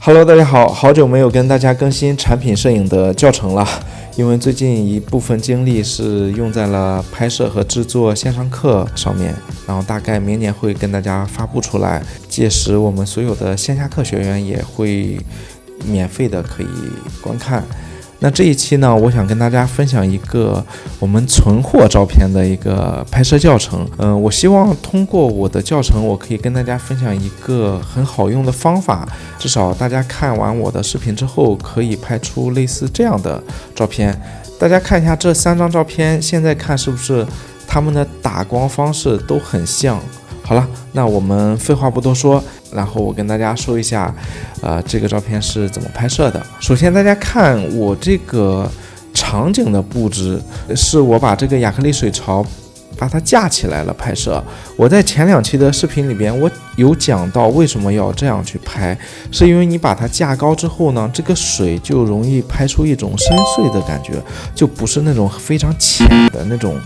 Hello，大家好，好久没有跟大家更新产品摄影的教程了，因为最近一部分精力是用在了拍摄和制作线上课上面，然后大概明年会跟大家发布出来，届时我们所有的线下课学员也会免费的可以观看。那这一期呢，我想跟大家分享一个我们存货照片的一个拍摄教程。我希望通过我的教程，我可以跟大家分享一个很好用的方法，至少大家看完我的视频之后，可以拍出类似这样的照片。大家看一下这3张照片，现在看是不是它们的打光方式都很像？好了，那我们废话不多说，然后我跟大家说一下，这个照片是怎么拍摄的。首先，大家看我这个场景的布置，是我把这个亚克力水槽把它架起来了拍摄。我在前2期的视频里边，我有讲到为什么要这样去拍，是因为你把它架高之后呢，这个水就容易拍出一种深邃的感觉，就不是那种非常浅的那种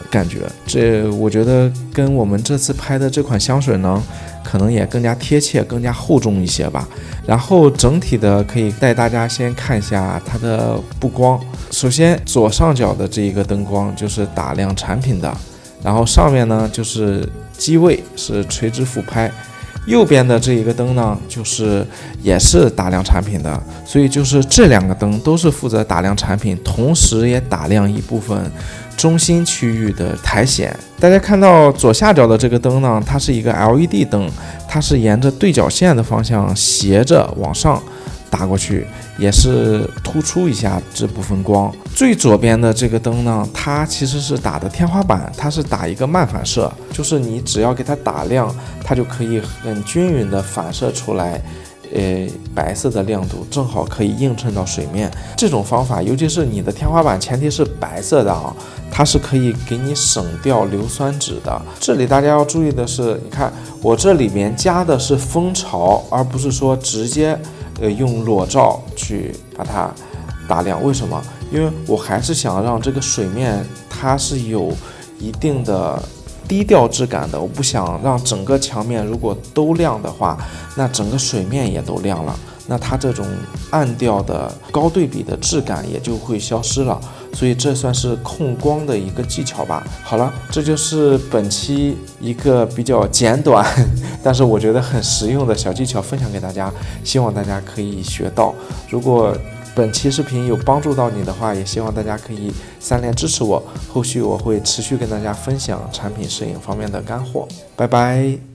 感觉。这我觉得跟我们这次拍的这款香水呢，可能也更加贴切，更加厚重一些吧。然后整体的可以带大家先看一下它的布光。首先左上角的这一个灯光就是打亮产品的，然后上面呢就是机位是垂直俯拍，右边的这一个灯呢就是也是打亮产品的，所以就是这2个灯都是负责打亮产品，同时也打亮一部分中心区域的苔藓。大家看到左下角的这个灯呢，它是一个 LED 灯，它是沿着对角线的方向斜着往上打过去，也是突出一下这部分光。最左边的这个灯呢，它其实是打的天花板，它是打一个慢反射，就是你只要给它打亮，它就可以很均匀的反射出来白色的亮度，正好可以映衬到水面。这种方法，尤其是你的天花板前提是白色的啊，它是可以给你省掉硫酸纸的。这里大家要注意的是，你看我这里面加的是蜂巢，而不是说直接用裸照去把它打亮。为什么？因为我还是想让这个水面它是有一定的低调质感的，我不想让整个墙面如果都亮的话，那整个水面也都亮了，那它这种暗调的高对比的质感也就会消失了，所以这算是控光的一个技巧吧。好了，这就是本期一个比较简短但是我觉得很实用的小技巧分享给大家，希望大家可以学到。如果本期视频有帮助到你的话，也希望大家可以3连支持我，后续我会持续跟大家分享产品摄影方面的干货。拜拜。